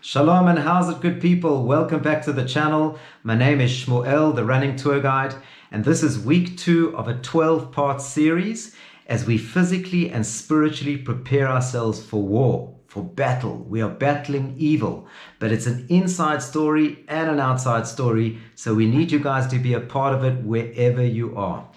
Shalom and how's it, good people? Welcome back to the channel. My name is Shmuel, the running tour guide, and this is week 2 of a 12-part series as we physically and spiritually prepare ourselves for war, for battle. We are battling evil, but it's an inside story and an outside story, so we need you guys to be a part of it wherever you are.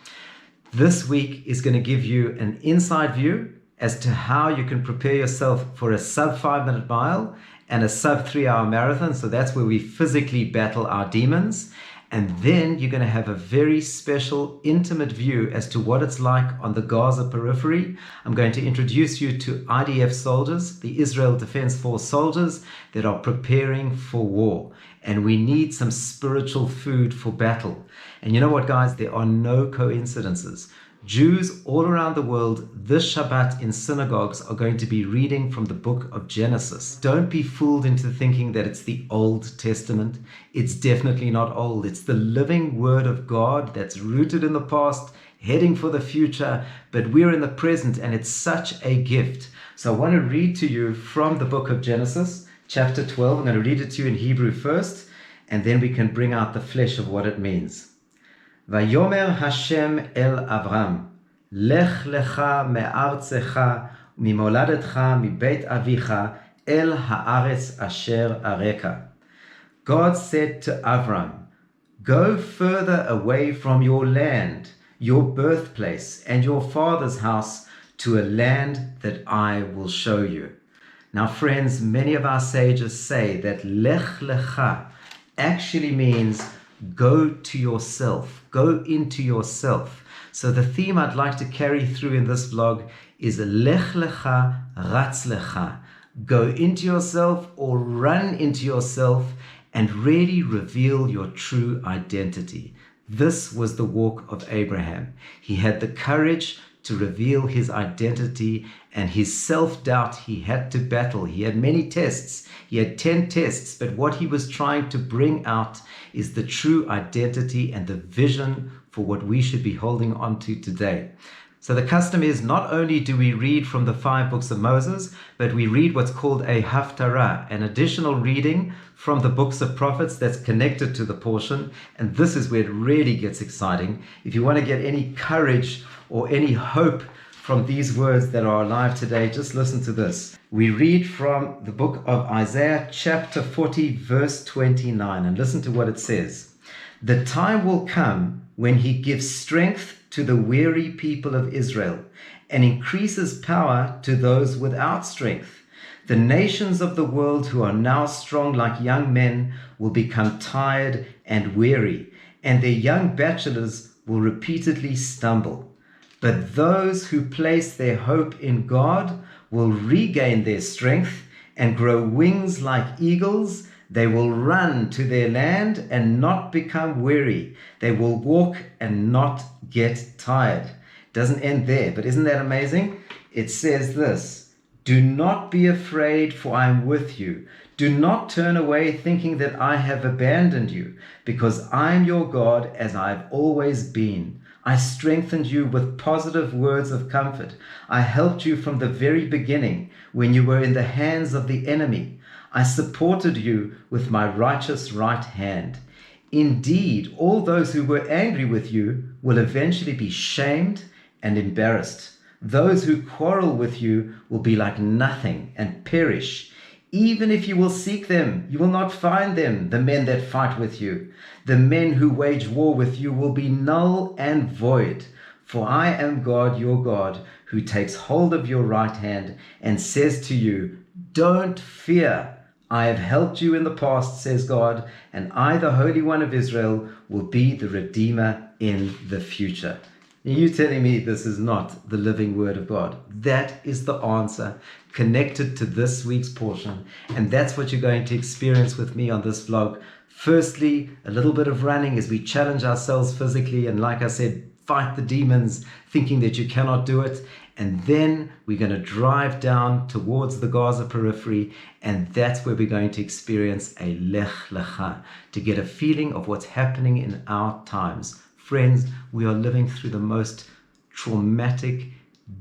This week is going to give you an inside view as to how you can prepare yourself for a sub 5-minute mile and a sub 3-hour marathon. So that's where we physically battle our demons. And then you're going to have a very special, intimate view as to what it's like on the Gaza periphery. I'm going to introduce you to IDF soldiers, the Israel Defense Force soldiers that are preparing for war. And we need some spiritual food for battle. And you know what, guys? There are no coincidences. Jews all around the world this Shabbat in synagogues are going to be reading from the book of Genesis. Don't be fooled into thinking that it's the Old Testament. It's definitely not old. It's the living word of God that's rooted in the past, heading for the future, but we're in the present, and it's such a gift. So I want to read to you from the book of Genesis, chapter 12. I'm going to read it to you in Hebrew first, and then we can bring out the flesh of what it means. ויאמר השם אל אברהם, לך לך מארצך וממולדתך מבית אביך אל הארץ אשר אראך. God said to Avram, go further away from your land, your birthplace, and your father's house to a land that I will show you. Now, friends, many of our sages say that lech lecha actually means go to yourself, go into yourself. So the theme I'd like to carry through in this vlog is lech lecha, ratz lecha. Go into yourself or run into yourself and really reveal your true identity. This was the walk of Abraham. He had the courage to reveal his identity, and his self-doubt he had to battle. He had many tests. He had 10 tests, but what he was trying to bring out is the true identity and the vision for what we should be holding on to today. So the custom is not only do we read from the 5 books of Moses, but we read what's called a haftarah, an additional reading from the books of prophets that's connected to the portion. And this is where it really gets exciting. If you want to get any courage or any hope from these words that are alive today, just listen to this. We read from the book of Isaiah chapter 40 verse 29, and listen to what it says. The time will come when he gives strength to the weary people of Israel and increases power to those without strength. The nations of the world who are now strong like young men will become tired and weary, and their young bachelors will repeatedly stumble. But those who place their hope in God will regain their strength and grow wings like eagles. They will run to their land and not become weary. They will walk and not get tired. Doesn't end there, but isn't that amazing? It says this, do not be afraid, for I am with you. Do not turn away thinking that I have abandoned you, because I am your God as I've always been. I strengthened you with positive words of comfort. I helped you from the very beginning when you were in the hands of the enemy. I supported you with my righteous right hand. Indeed, all those who were angry with you will eventually be shamed and embarrassed. Those who quarrel with you will be like nothing and perish. Even if you will seek them, you will not find them, the men that fight with you. The men who wage war with you will be null and void. For I am God, your God, who takes hold of your right hand and says to you, don't fear. I have helped you in the past, says God, and I, the Holy One of Israel, will be the Redeemer in the future. Are you telling me this is not the living word of God? That is the answer connected to this week's portion. And that's what you're going to experience with me on this vlog. Firstly, a little bit of running as we challenge ourselves physically. And like I said, fight the demons, thinking that you cannot do it. And then we're going to drive down towards the Gaza periphery. And that's where we're going to experience a lech lecha, to get a feeling of what's happening in our times. Friends, we are living through the most traumatic,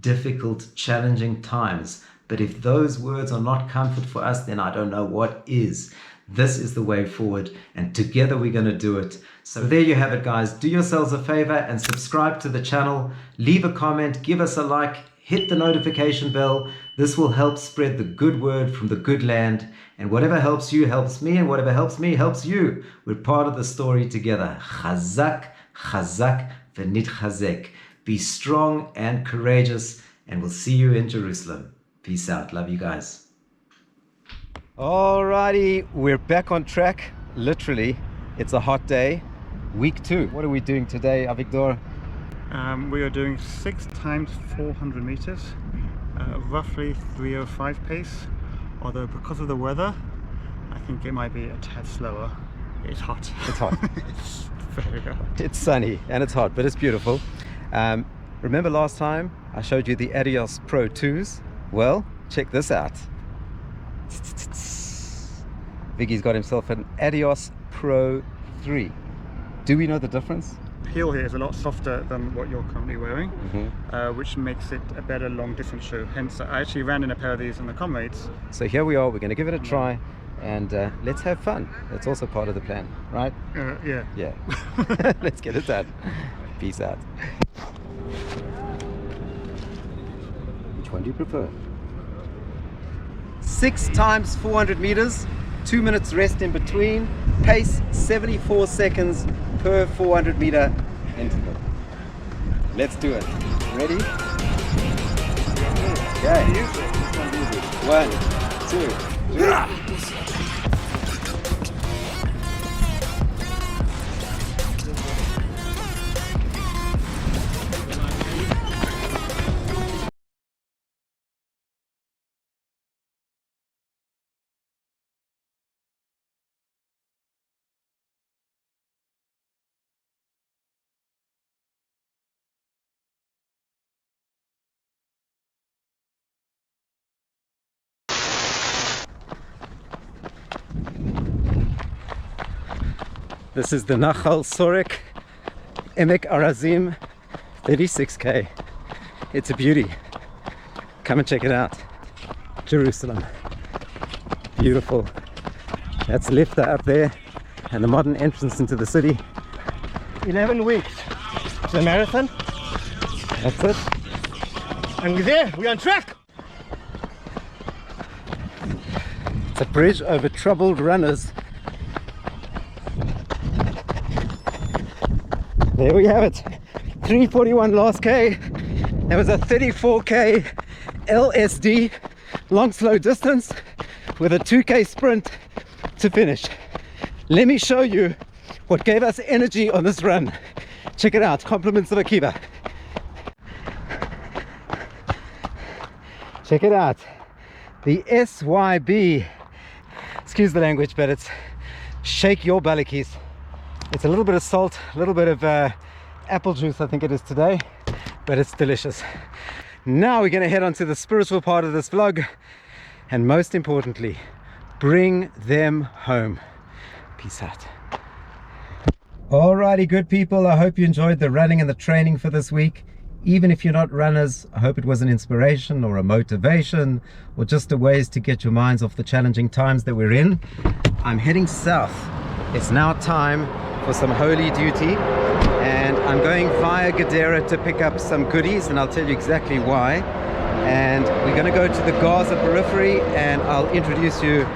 difficult, challenging times. But if those words are not comfort for us, then I don't know what is. This is the way forward, and together we're going to do it. So there you have it, guys. Do yourselves a favor and subscribe to the channel. Leave a comment, give us a like, hit the notification bell. This will help spread the good word from the good land. And whatever helps you helps me, and whatever helps me helps you. We're part of the story together. Chazak, chazak, v'nitchazek. Be strong and courageous, and we'll see you in Jerusalem. Peace out. Love you guys. Alrighty, we're back on track. Literally, it's a hot day. Week 2. What are we doing today, Avigdor? We are doing 6 times 400 meters, roughly 3:05 pace. Although because of the weather, I think it might be a tad slower. It's hot. It's hot. It's very hot. It's sunny and it's hot, but it's beautiful. Remember last time I showed you the Adios Pro 2s? Well, check this out. Viggy's got himself an Adios Pro 3. Do we know the difference? The heel here is a lot softer than what you're currently wearing, which makes it a better long distance shoe. Hence, I actually ran in a pair of these in the comrades. So here we are, we're going to give it a try, and let's have fun. That's also part of the plan, right? Yeah. Yeah. Let's get it done. Peace out. Which one do you prefer? 6 times 400 meters, 2 minutes rest in between, pace 74 seconds per 400 meter interval. Let's do it. Ready? Okay. 1, 2, 3. This is the Nachal Sorek Emek Arazim 36K. It's a beauty. Come and check it out. Jerusalem. Beautiful. That's Lifta up there, and the modern entrance into the city. 11 weeks. It's a marathon. That's it. And we're there. We're on track. It's a bridge over troubled runners. There we have it. 3:41 last K. There was a 34K LSD, long slow distance, with a 2K sprint to finish. Let me show you what gave us energy on this run. Check it out. Compliments of Akiva. Check it out. The SYB. Excuse the language, but it's shake your balikis. It's a little bit of salt, a little bit of apple juice, I think it is today, but it's delicious. Now we're going to head on to the spiritual part of this vlog, and most importantly, bring them home. Peace out. Alrighty, good people, I hope you enjoyed the running and the training for this week. Even if you're not runners, I hope it was an inspiration or a motivation or just a ways to get your minds off the challenging times that we're in. I'm heading south. It's now time for some holy duty, and I'm going via Gedera to pick up some goodies, and I'll tell you exactly why. And we're going to go to the Gaza Periphery, and I'll introduce you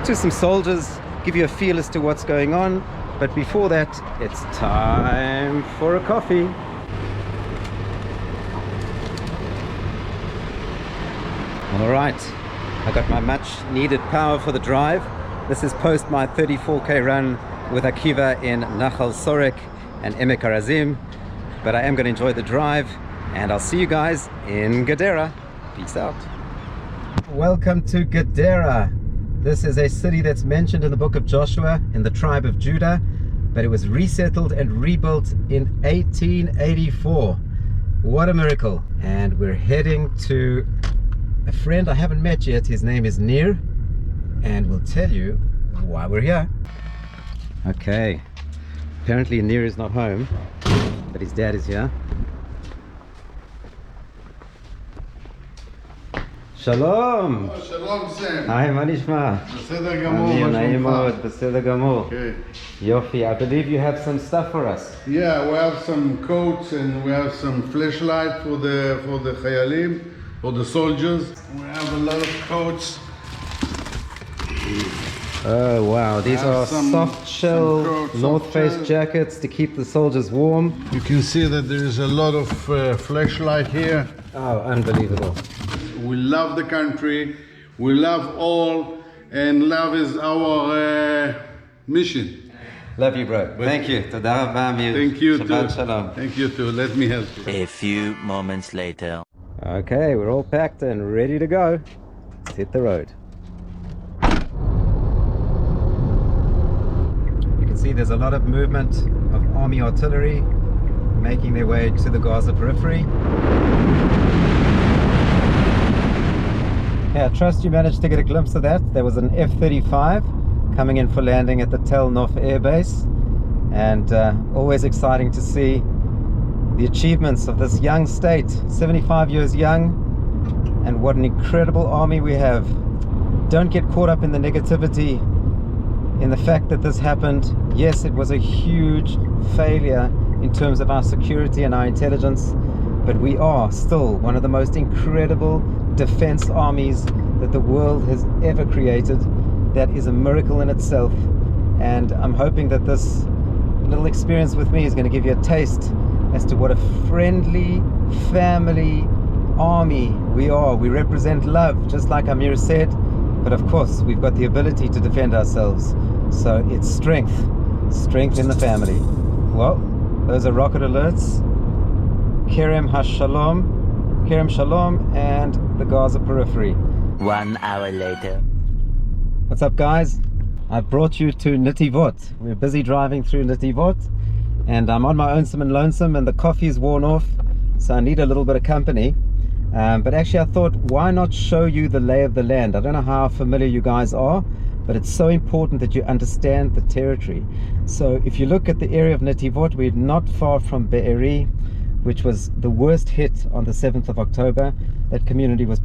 to some soldiers, give you a feel as to what's going on. But before that, it's time for a coffee. All right, I got my much needed power for the drive. This is post my 34K run with Akiva in Nachal Sorek and Emek Arazim, but I am going to enjoy the drive, and I'll see you guys in Gedera. Peace out. Welcome to Gedera. This is a city that's mentioned in the book of Joshua in the tribe of Judah, but it was resettled and rebuilt in 1884. What a miracle. And we're heading to a friend I haven't met yet. His name is Nir, and we'll tell you why we're here. Okay, apparently Nir is not home, but his dad is here. שלום. שלום סם. היי, מה נשמע? בסדר גמור, מה נעים מאוד, שלומך? בסדר גמור. Okay. יופי, I believe you have some stuff for us. Yeah, we have some coats and we have some flashlight for the חיילים, for the soldiers. We have a lot of coats. Oh wow, these have are some soft shell coats, North soft Face shell. jackets to keep the soldiers warm. You can see that there is a lot of flashlight here. Oh, unbelievable. We love the country, we love all, and love is our mission. Love you, bro. Thank you. תודה רבה, אמיר. Thank you Shabbat too. shalom. Thank you too. Let me help you. A few moments later. Okay, we're all packed and ready to go. Let's hit the road. You can see there's a lot of movement of army artillery making their way to the Gaza periphery. Yeah, I trust you managed to get a glimpse of that. There was an F-35 coming in for landing at the Tel Nof Air Base, and always exciting to see the achievements of this young state, 75 years young, and what an incredible army we have. Don't get caught up in the negativity, in the fact that this happened. Yes, it was a huge failure in terms of our security and our intelligence, but we are still one of the most incredible defense armies that the world has ever created. That is a miracle in itself, and I'm hoping that this little experience with me is going to give you a taste as to what a friendly family army we are. We represent love, just like Amir said, but of course we've got the ability to defend ourselves, so it's strength in the family. Well, those are rocket alerts. Kerem Hashalom, Kerem Shalom, and the Gaza periphery. 1 hour later. What's up, guys? I brought you to Netivot. We're busy driving through Netivot, and I'm on my own and lonesome, and the coffee's worn off, so I need a little bit of company. But actually I thought, why not show you the lay of the land? I don't know how familiar you guys are, but it's so important that you understand the territory. So if you look at the area of Netivot, we're not far from Be'eri, which was the worst hit on the 7th of October. That community was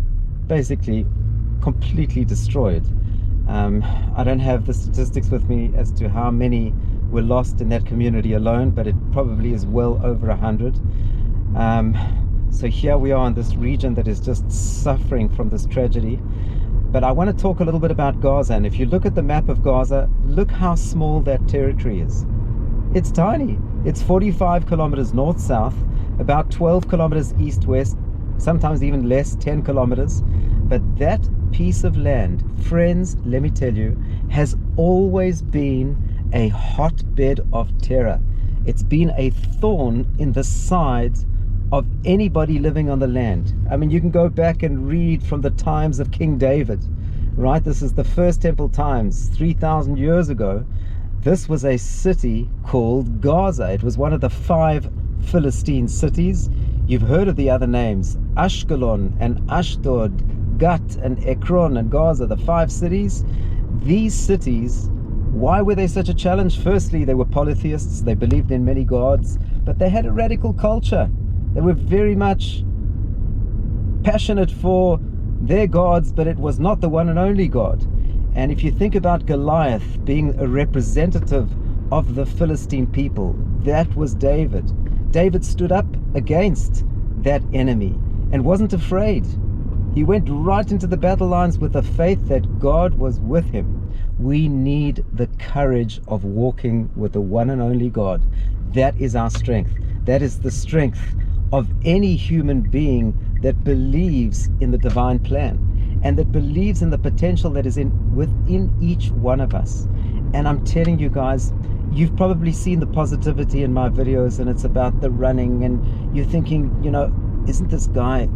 basically completely destroyed. I don't have the statistics with me as to how many were lost in that community alone, but it probably is well over 100. So here we are in this region that is just suffering from this tragedy. But I want to talk a little bit about Gaza, and if you look at the map of Gaza, look how small that territory is. It's tiny. It's 45 kilometers north-south, about 12 kilometers east-west, sometimes even less, 10 kilometers. But that piece of land, friends, let me tell you, has always been a hotbed of terror. It's been a thorn in the sides of anybody living on the land. I mean, you can go back and read from the times of King David, right? This is the First Temple times, 3,000 years ago. This was a city called Gaza. It was one of the 5 Philistine cities. You've heard of the other names, Ashkelon and Ashdod, Gat and Ekron and Gaza, the 5 cities. These cities, why were they such a challenge? Firstly, they were polytheists. They believed in many gods, but they had a radical culture. They were very much passionate for their gods, but it was not the one and only God. And if you think about Goliath being a representative of the Philistine people, that was David. David stood up against that enemy and wasn't afraid. He went right into the battle lines with the faith that God was with him. We need the courage of walking with the one and only God. That is our strength. That is the strength of any human being that believes in the divine plan and that believes in the potential that is within each one of us. And I'm telling you guys, you've probably seen the positivity in my videos, and it's about the running, and you're thinking, you know, isn't this guy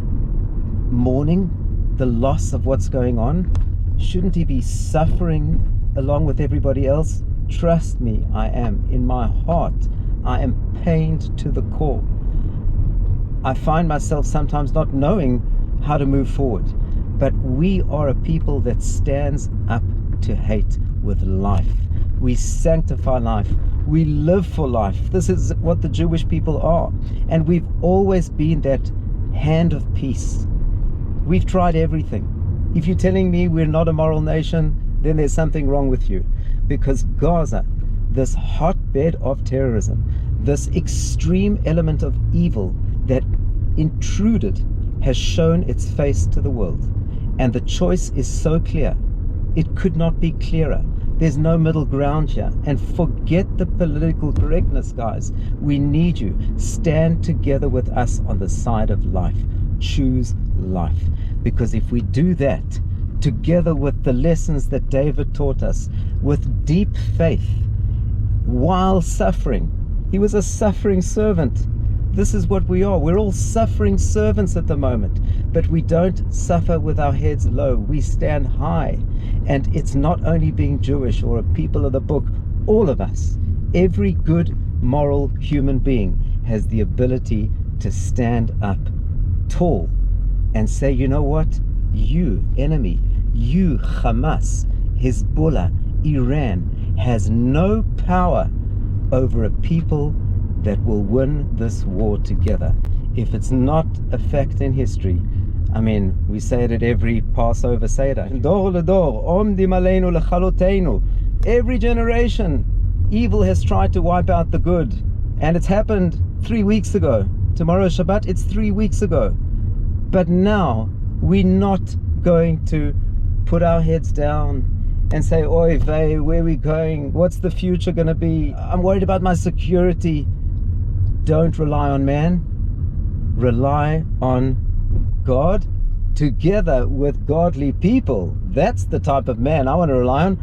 mourning the loss of what's going on? Shouldn't he be suffering along with everybody else? Trust me, I am. In my heart, I am pained to the core. I find myself sometimes not knowing how to move forward, but we are a people that stands up to hate with life. We sanctify life. We live for life. This is what the Jewish people are, and we've always been that hand of peace. We've tried everything. If you're telling me we're not a moral nation, then there's something wrong with you. Because Gaza, this hotbed of terrorism, this extreme element of evil that intruded, has shown its face to the world. And the choice is so clear. It could not be clearer. There's no middle ground here. And forget the political correctness, guys. We need you. Stand together with us on the side of life. Choose life. Because if we do that, together with the lessons that David taught us, with deep faith, while suffering, he was a suffering servant. This is what we are. We're all suffering servants at the moment, but we don't suffer with our heads low. We stand high. And it's not only being Jewish or a people of the book, all of us, every good moral human being has the ability to stand up tall and say, you know what, you enemy, you Hamas, Hezbollah, Iran has no power over a people that will win this war together. If it's not a fact in history, I mean, we say it at every Passover Seder. Every generation, evil has tried to wipe out the good. And it's happened 3 weeks ago. Tomorrow Shabbat, it's 3 weeks ago. But now, we're not going to put our heads down and say, oy vey, where are we going? What's the future going to be? I'm worried about my security. Don't rely on man. Rely on God together with godly people. That's the type of man I want to rely on.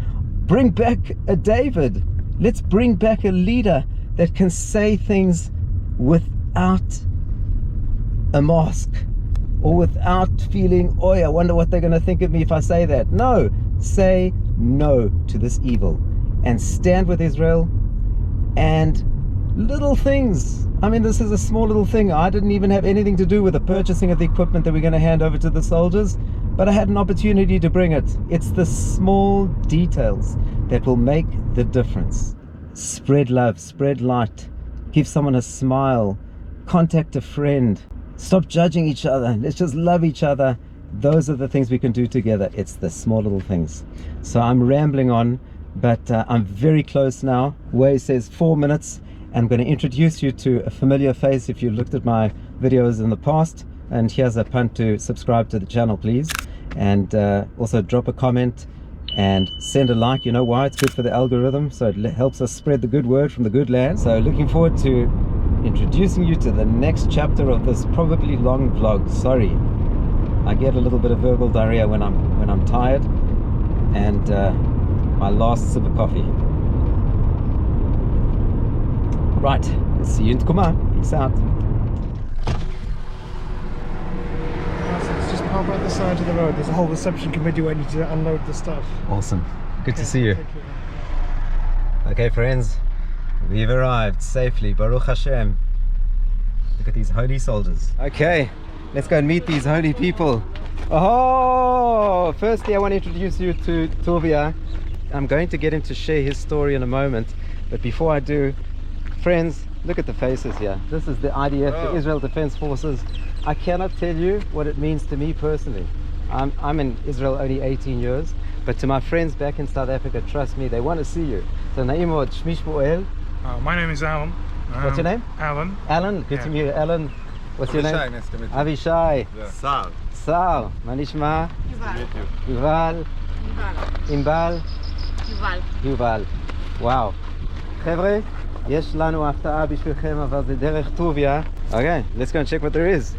Bring back a David. Let's bring back a leader that can say things without a mask or without feeling, oh, I wonder what they're going to think of me if I say that. No, say no to this evil and stand with Israel. And little things, I mean, this is a small little thing. I didn't even have anything to do with the purchasing of the equipment that we're going to hand over to the soldiers, but I had an opportunity to bring it. It's the small details that will make the difference. Spread love, spread light, give someone a smile, contact a friend, stop judging each other, let's just love each other. Those are the things we can do together. It's the small little things. So I'm rambling on, but I'm very close now. Way says 4 minutes. I'm going to introduce you to a familiar face if you looked at my videos in the past. And here's a punt to subscribe to the channel, please. And also drop a comment and send a like. You know why? It's good for the algorithm, so it helps us spread the good word from the good land. So looking forward to introducing you to the next chapter of this probably long vlog. Sorry, I get a little bit of verbal diarrhea when I'm tired, and my last sip of coffee. Right, see you in Tkuma. Peace out. Let's just park at the side of the road. There's a whole reception committee waiting to unload the stuff. Awesome. Good to see you. Okay, friends, we've arrived safely. Baruch Hashem. Look at these holy soldiers. Okay, let's go and meet these holy people. Oh, firstly, I want to introduce you to Tuvia. I'm going to get him to share his story in a moment, but before I do, friends, look at the faces here. This is the IDF, the Israel Defense Forces. I cannot tell you what it means to me personally. I'm in Israel only 18 years, but to my friends back in South Africa, trust me, they want to see you. So Naimod, Shmi Shmuel. My name is Alan. What's your name? Alan. Alan, good to meet you. Alan, what's your name? Nice to meet you. Avishai. Yeah. Sal. Sal. Manishma. Yuval. Imbal. Yuval. Wow. חבר'ה, יש לנו הפתעה בשבילכם, אבל זה דרך טוביה. Okay, let's go and check what there is.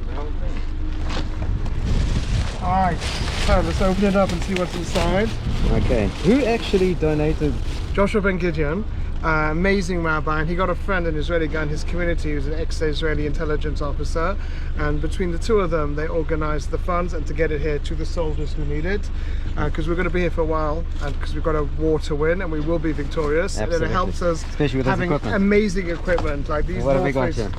Alright, so let's open it up and see what's inside. Okay, who actually donated? Joshua Ben Gideon, amazing rabbi, and he got a friend, an Israeli guy in his community who's an ex-Israeli intelligence officer, and between the two of them they organized the funds and to get it here to the soldiers who need it, because we're going to be here for a while, and because we've got a war to win and we will be victorious. Absolutely. And it helps us, especially with having amazing equipment like these. What have we got here?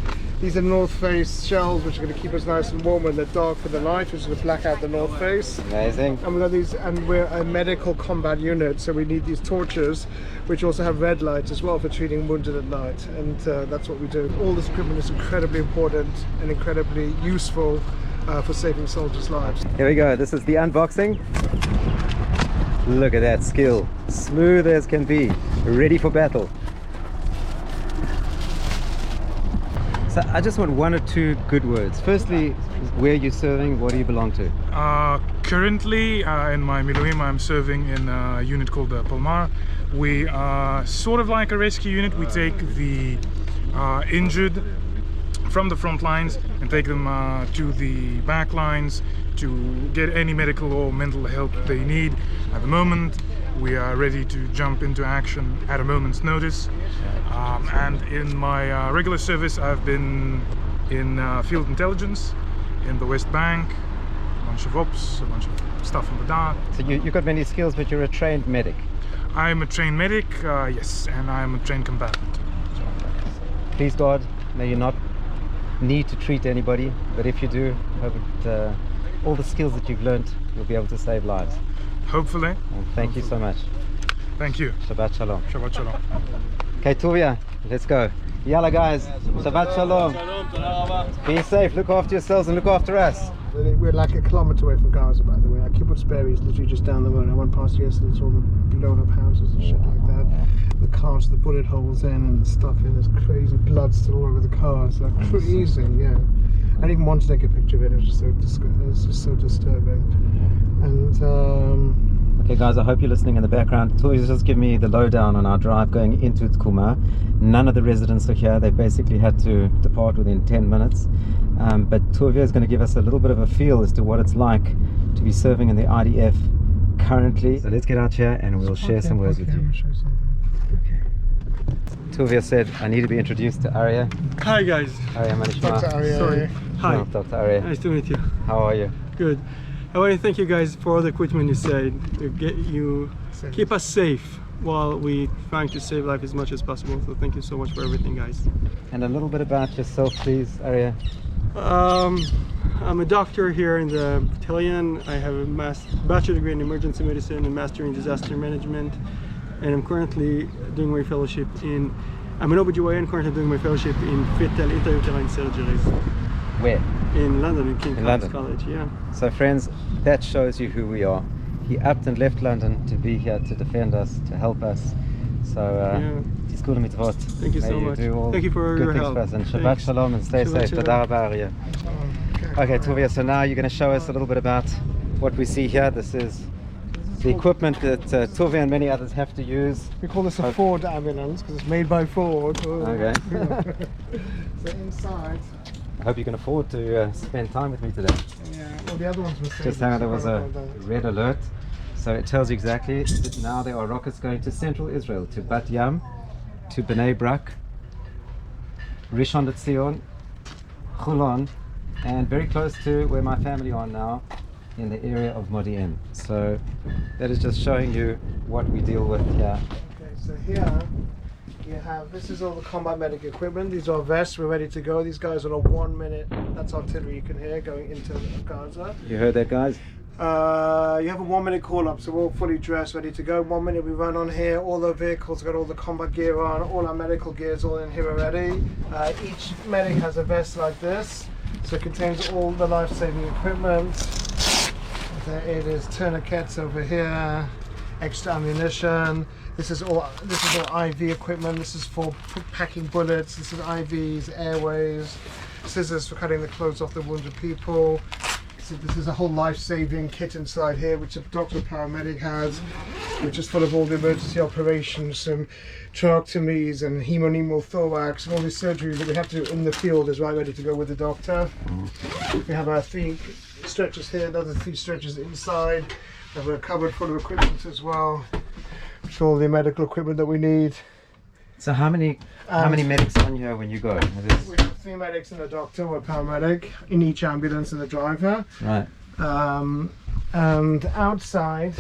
These are North Face shells, which are going to keep us nice and warm in the dark for the night, which is going to black out the North Face. Amazing. And we've got these, and we're a medical combat unit, so we need these torches, which also have red lights as well for treating wounded at night. And that's what we do. All this equipment is incredibly important and incredibly useful for saving soldiers' lives. Here we go. This is the unboxing. Look at that skill. Smooth as can be. Ready for battle. So I just want one or two good words. Firstly, where are you serving? What do you belong to? Currently, in my Miluim, I'm serving in a unit called Palmar. We are sort of like a rescue unit. We take the injured from the front lines and take them to the back lines to get any medical or mental help they need. At the moment, we are ready to jump into action at a moment's notice. And in my regular service, I've been in field intelligence in the West Bank, a bunch of ops, a bunch of stuff in the dark. So you've got many skills, but you're a trained medic. I'm a trained medic, yes, and I'm a trained combatant. Please God, may you not need to treat anybody, but if you do, I hope all the skills that you've learned, you'll be able to save lives. Hopefully. And thank you so much. Thank you. Shabbat Shalom. Shabbat Shalom. Okay, Tuvia, let's go. Yalla guys, Shabbat Shalom. Be safe, look after yourselves and look after us. We're like a kilometre away from Gaza, by the way. Our Kibbutz Brew is literally just down the road. I went past yesterday, it's all the blown up houses and shit like that. The cars, the bullet holes in and stuff in, there's crazy blood still all over the cars. Like crazy, yeah. I didn't even want to take a picture of it, it was just so disturbing. And okay guys, I hope you're listening in the background. Tuvia's just give me the lowdown on our drive going into Tkuma. None of the residents are here. They basically had to depart within 10 minutes. But Tuvia is going to give us a little bit of a feel as to what it's like to be serving in the IDF currently. So let's get out here and we'll share some words with you. Okay. Tuvia said I need to be introduced to Arya. Hi guys. Arya Manishma. Dr. Arya. Sorry. Hi. No, Dr. Arya. Nice to meet you. How are you? Good. I want to thank you guys for all the equipment you said to get you keep us safe while we trying to save life as much as possible. So thank you so much for everything, guys. And a little bit about yourself, please, Arya. I'm a doctor here in the battalion. I have a bachelor degree in emergency medicine and master in disaster management. And I'm currently doing my fellowship in, I'm an OBGYN, currently doing my fellowship in fetal intrauterine surgeries. Where? In London, in King's London. College, yeah. So friends, that shows you who we are. He upped and left London to be here to defend us, to help us. So, it's cool to meet you. Thank you so much. Thank you for good your things help. for us. And Shabbat Thanks. Shalom and stay Shabbat safe. Shalom. Toda rabba, Arya. Okay, Tuvia, so now you're going to show us a little bit about what we see here. This is the equipment that Tuvia and many others have to use. we call this a Ford ambulance because it's made by Ford. Okay. So inside, I hope you can afford to spend time with me today. yeah, all the other ones were Just now there was a red alert, so it tells you exactly that now there are rockets going to central Israel, to Bat Yam, to Bnei Brak, Rishon LeZion, Gilon, and very close to where my family are now, in the area of Modi'in. So that is just showing you what we deal with here. Okay, so here you have, this is all the combat medic equipment. These are vests, we're ready to go. These guys are on a 1 minute, that's artillery you can hear going into Gaza. You heard that, guys? You have a 1 minute call up, so we're all fully dressed, ready to go. 1 minute we run on here, all the vehicles got all the combat gear on, all our medical gears all in here already. Each medic has a vest like this, so it contains all the life-saving equipment. There it is, tourniquets over here, extra ammunition. This is all IV equipment. This is for packing bullets. This is IVs, airways, scissors for cutting the clothes off the wounded people. So this is a whole life-saving kit inside here, which a doctor paramedic has, which is full of all the emergency operations, some tracheotomies and hemopneumothorax, and all the surgery that we have to do in the field is right ready to go with the doctor. We have our 3 stretchers here, another 3 stretchers inside. We have a cupboard full of equipment as well, with all the medical equipment that we need. So how many medics on here when you go? We have 3 medics and a doctor or a paramedic in each ambulance and a driver. Right. And outside,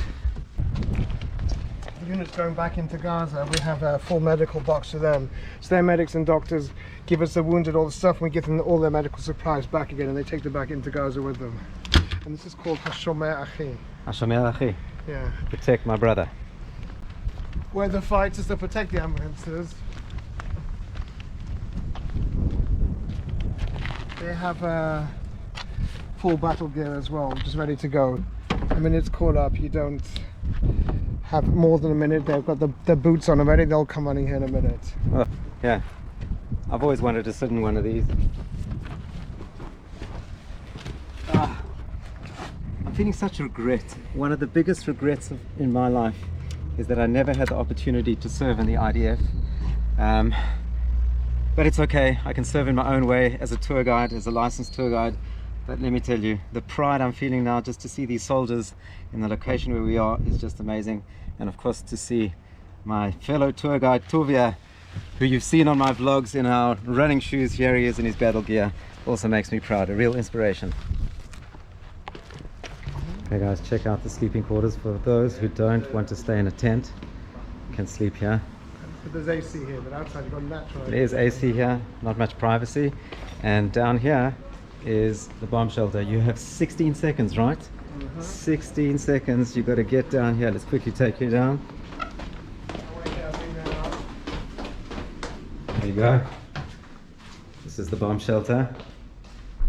the units going back into Gaza, we have a full medical box for them. So their medics and doctors give us the wounded all the stuff, and we give them all their medical supplies back again, and they take them back into Gaza with them. And this is called Hashomer Achi. Hashomer Achi. Yeah. Protect my brother. Where the fighters to protect the ambulances. They have full battle gear as well, just ready to go. A minute's call up, you don't have more than a minute. They've got the boots on already, they'll come running here in a minute. Oh, yeah. I've always wanted to sit in one of these. I'm feeling such regret. One of the biggest regrets in my life is that I never had the opportunity to serve in the IDF. But it's okay, I can serve in my own way as a tour guide, as a licensed tour guide. But let me tell you, the pride I'm feeling now just to see these soldiers in the location where we are is just amazing. And of course to see my fellow tour guide Tuvia, who you've seen on my vlogs in our running shoes, here he is in his battle gear, also makes me proud, a real inspiration. Okay guys, check out the sleeping quarters for those who don't want to stay in a tent. You can sleep here. But there's AC here, but outside you've got natural. There's AC here, not much privacy. And down here is the bomb shelter. You have 16 seconds, right? 16 seconds, you've got to get down here. Let's quickly take you down. There you go. This is the bomb shelter.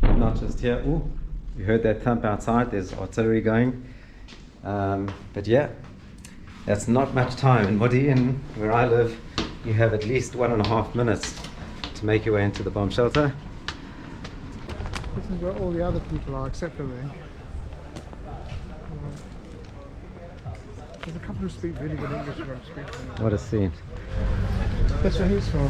Not just here. Ooh, you heard that thump outside. There's artillery going. But yeah, that's not much time. In Modi'in, where I live, you have at least 1.5 minutes to make your way into the bomb shelter. This is where all the other people are, except for me. There's a couple who speak really good English who don't speak English. What a scene. That's where he's from.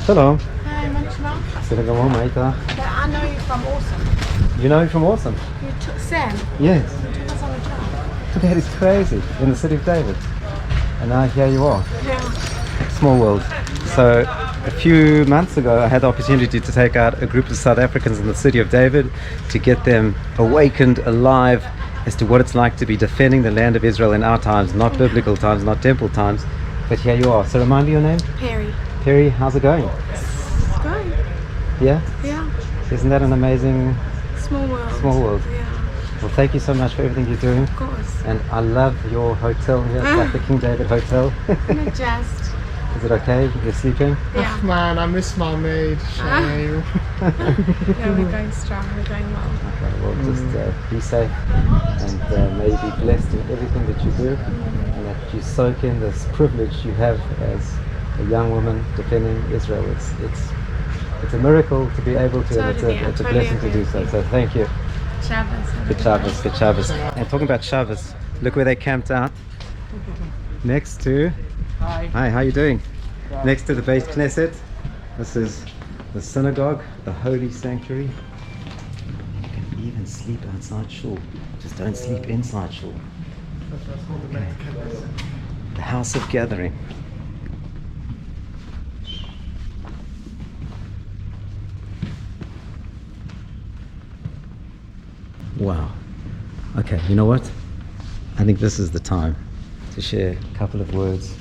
Hello. Hi, manchmal. Synagogue, Maita. I know you from Awesome. You know him from Awesome? You took Sam. Yes. You took us on a job. That is crazy. In the city of David. And now here you are. Yeah. Small world. So a few months ago I had the opportunity to take out a group of South Africans in the city of David to get them awakened, alive as to what it's like to be defending the land of Israel in our times, not biblical times, not temple times. But here you are. So remind me your name? Perry. Perry, how's it going? It's going. Yeah? Yeah. Isn't that an amazing Small world. small world? Yeah. Well, thank you so much for everything you're doing. Of course. And I love your hotel here. It's like the King David Hotel. Not just. Is it okay? You're sleeping? Yeah. Man, I miss my maid. Shame. Yeah, we're going strong. We're going well. Okay, well, just be safe and may you be blessed in everything that you do, and that you soak in this privilege you have as a young woman defending Israel. It's a miracle to be able to, Totally, and it's a totally blessing to agree do so. with So thank you. Shabbos. Good Shabbos, good Shabbos. And talking about Shabbos, look where they camped out. Next to... Hi, how you doing? Next to the Beit Knesset. This is the synagogue, the holy sanctuary. You can even sleep outside shul. Just don't sleep inside shul. Okay. The house of gathering. Wow. Okay, you know what? I think this is the time to share a couple of words.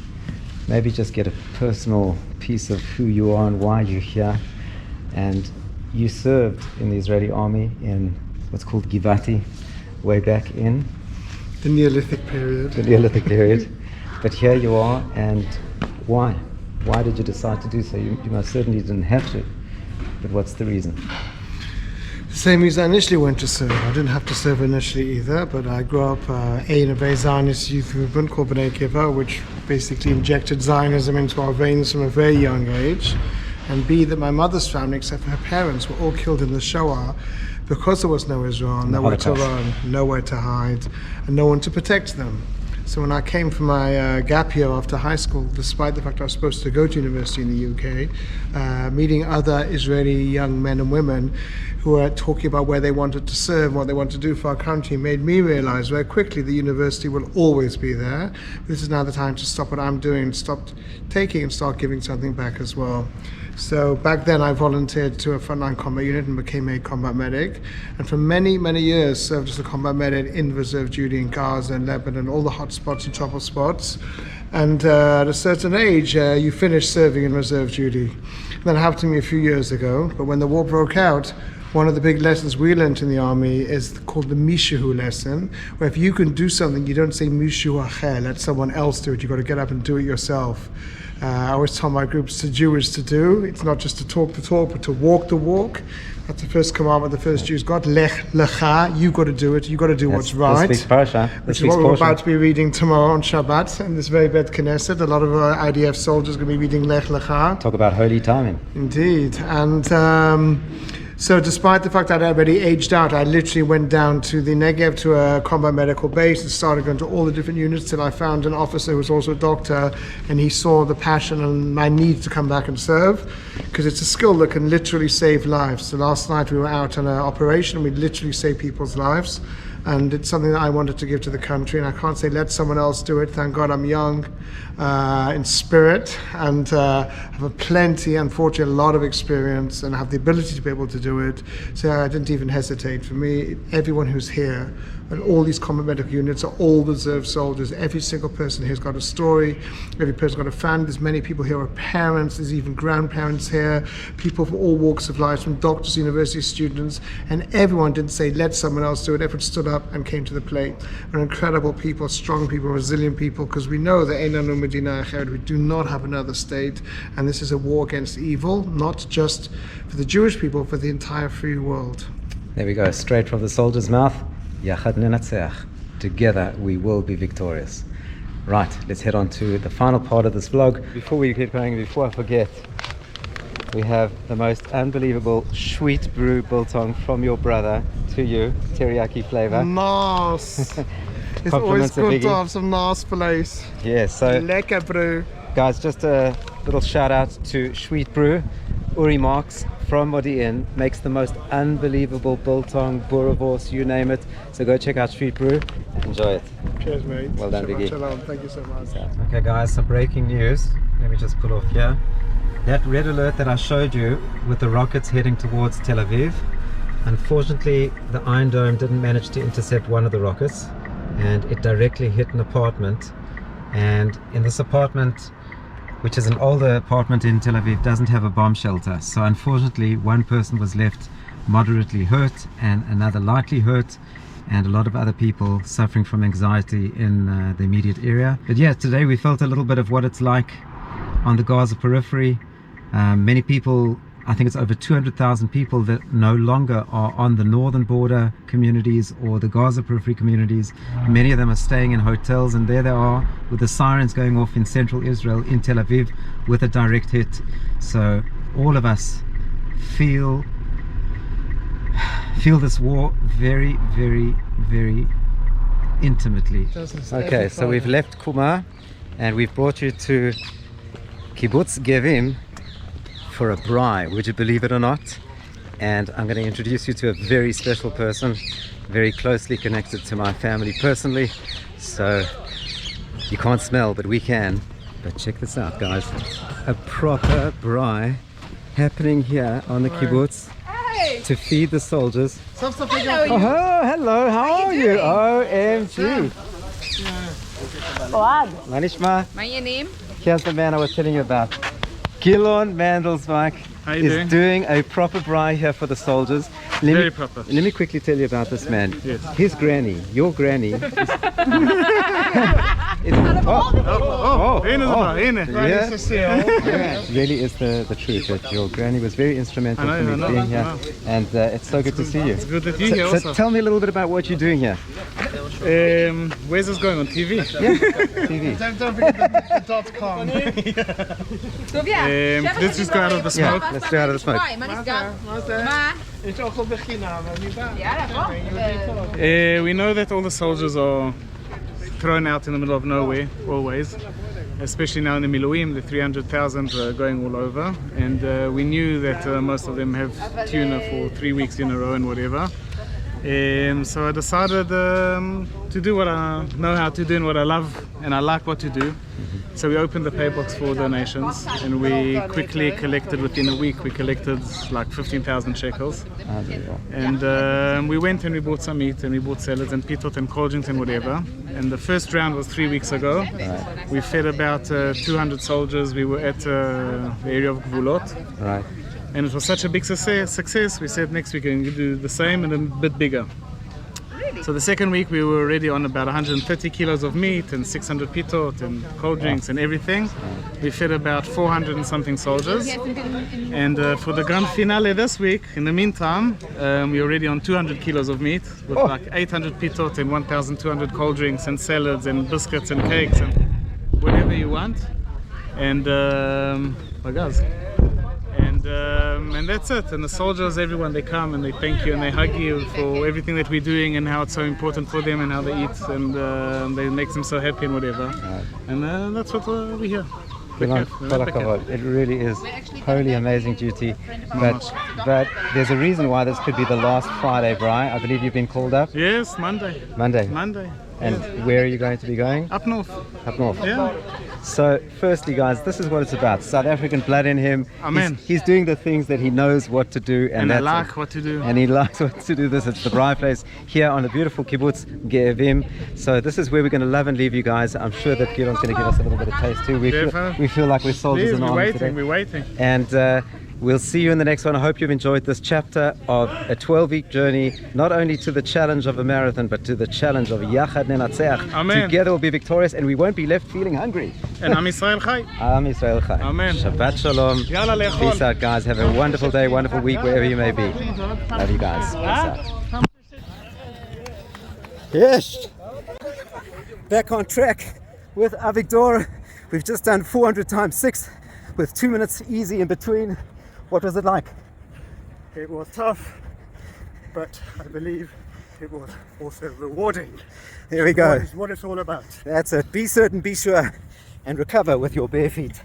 Maybe just get a personal piece of who you are and why you're here. And you served in the Israeli army in what's called Givati, way back in The Neolithic period. the Neolithic period. But here you are, and why? Why did you decide to do so? You most certainly didn't have to, but what's the reason? Same reason I initially went to serve. I didn't have to serve initially either, but I grew up in a very Zionist youth movement called B'nai Kiva, which basically injected Zionism into our veins from a very young age. And B, that my mother's family, except for her parents, were all killed in the Shoah because there was no Israel, nowhere to run, nowhere to hide, and no one to protect them. So when I came for my gap year after high school, despite the fact I was supposed to go to university in the UK, meeting other Israeli young men and women who were talking about where they wanted to serve, what they wanted to do for our country, made me realize very quickly the university will always be there. This is now the time to stop what I'm doing, stop taking and start giving something back as well. So back then I volunteered to a frontline combat unit and became a combat medic, and for many, many years served as a combat medic in reserve duty in Gaza and Lebanon, all the hot spots and trouble spots. And at a certain age, you finish serving in reserve duty. That happened to me a few years ago, but when the war broke out, one of the big lessons we learned in the army is called the Mishahu lesson, where if you can do something, you don't say Mishu Acher, let someone else do it. You've got to get up and do it yourself. I always tell my groups to do is to do. It's not just to talk the talk, but to walk the walk. That's the first commandment the first Jews got. Lech lecha, you've got to do it. You've got to do what's right. This week's parasha. Which is what we're about to be reading tomorrow on Shabbat in this very bad Knesset. A lot of our IDF soldiers are going to be reading Lech lecha. Talk about holy timing. Indeed. And so despite the fact that I already aged out, I literally went down to the Negev to a combat medical base and started going to all the different units till I found an officer who was also a doctor, and he saw the passion and my need to come back and serve, because it's a skill that can literally save lives. So last night we were out on an operation, we literally saved people's lives, and it's something that I wanted to give to the country, and I can't say let someone else do it. Thank God I'm young in spirit and have a plenty, unfortunately a lot of experience, and have the ability to be able to do it. So I didn't even hesitate. For me, everyone who's here and all these combat medical units are all reserve soldiers. Every single person here's got a story, every person's got a family. There's many people here are parents, there's even grandparents here, people from all walks of life, from doctors, university students, and everyone didn't say let someone else do it. Everyone stood up and came to the plate. We're incredible people, strong people, resilient people, because we know that we do not have another state, and this is a war against evil, not just for the Jewish people, for the entire free world. There we go, straight from the soldier's mouth. Yachad nenatzeach. Together we will be victorious. Right, let's head on to the final part of this vlog. Before we get going, before I forget, we have the most unbelievable Shweet Brew Biltong from your brother to you, teriyaki flavor. Nice. It's always good to have some nice place. Yes, so Lekker brew. guys, just a little shout out to Shweet Brew. Uri Marks from Modi'in makes the most unbelievable biltong, boerewors, you name it. So go check out Shweet Brew. Enjoy it. Cheers, mate. Well done, Biggie. Shalom. Thank you so much. Okay guys, so breaking news. Let me just pull off here. That red alert that I showed you with the rockets heading towards Tel Aviv, unfortunately the Iron Dome didn't manage to intercept one of the rockets, and it directly hit an apartment. And in this apartment, which is an older apartment in Tel Aviv, doesn't have a bomb shelter. So unfortunately one person was left moderately hurt and another lightly hurt, and a lot of other people suffering from anxiety in the immediate area. But yeah, today we felt a little bit of what it's like on the Gaza periphery. Many people, I think it's over 200,000 people that no longer are on the northern border communities or the Gaza periphery communities. Many of them are staying in hotels, and there they are with the sirens going off in central Israel, in Tel Aviv, with a direct hit. So all of us feel this war very, very, very intimately. Okay, so we've left Tkuma and we've brought you to Kibbutz Gevim for a Braai, would you believe it or not? And I'm going to introduce you to a very special person, very closely connected to my family personally. So you can't smell, but we can. But check this out, guys. A proper Braai happening here on the kibbutz to feed the soldiers. Hello, you. Oh, hello, how are you? OMG. Manishma. My name? Here's the man I was telling you about. Gilon Mandelsbach is doing a proper Braai here for the soldiers. Very proper. Let me quickly tell you about this man. Yes. His granny, your granny. Is, Very really is the truth that your granny was very instrumental for me being here, and it's so good to see you. It's good that you're here also. So tell me a little bit about what you're doing here. Where's this going, on TV? Yeah, TV. Don't forget the .com. Tuvia. Let's just go out of the smoke. Yeah, let's go out of the smoke. We know that all the soldiers are thrown out in the middle of nowhere, always. Especially now in the Miluim, the 300,000 are going all over. And we knew that most of them have tuna for 3 weeks in a row and whatever. So I decided to do what I know how to do and what I love and I like what to do. So we opened the pay box for donations, and we quickly collected, within a week we collected like 15,000 shekels. And we went and we bought some meat and we bought salads and pitot and cauldrons and whatever. And the first round was 3 weeks ago. We fed about 200 soldiers. We were at the area of Gevulot. Right. And it was such a big success, we said next week we're going to do the same and a bit bigger. So the second week we were already on about 130 kilos of meat and 600 pitot and cold drinks and everything. We fed about 400 and something soldiers. And for the grand finale this week, in the meantime, we're already on 200 kilos of meat with like 800 pitot and 1,200 cold drinks and salads and biscuits and cakes and whatever you want. And and that's it. And the soldiers, everyone, they come and they thank you and they hug you for everything that we're doing and how it's so important for them and how they eat and they make them so happy and whatever. And that's what we're here. It really is holy, amazing duty. But there's a reason why this could be the last Friday, Braai. I believe you've been called up? Yes, Monday. And where are you going to be going? Up north. Up north. Yeah. So firstly, guys, this is what it's about. South African blood in him. Amen. He's doing the things that he knows what to do. And I like what to do. And he likes what to do. This is the Braai place here on the beautiful Kibbutz, Gevim. So this is where we're going to love and leave you guys. I'm sure that Gilon's going to give us a little bit of taste too. We feel like we're soldiers in army today. We're waiting. And we'll see you in the next one. I hope you've enjoyed this chapter of a 12-week journey, not only to the challenge of a marathon, but to the challenge of Yachad Nenatzeach. Amen. Together we'll be victorious and we won't be left feeling hungry. And Am Yisrael Chai. Am Yisrael Chai. Amen. Shabbat Shalom. Yalla lechol. Peace out, guys. Have a wonderful day, wonderful week, wherever you may be. Love you guys. Peace out. Yes. Back on track with our Victor. We've just done 400 times 6 with 2 minutes easy in between. What was it like? It was tough, but I believe it was also rewarding. There we go. That is what it's all about. That's it. Be certain, be sure, and recover with your bare feet.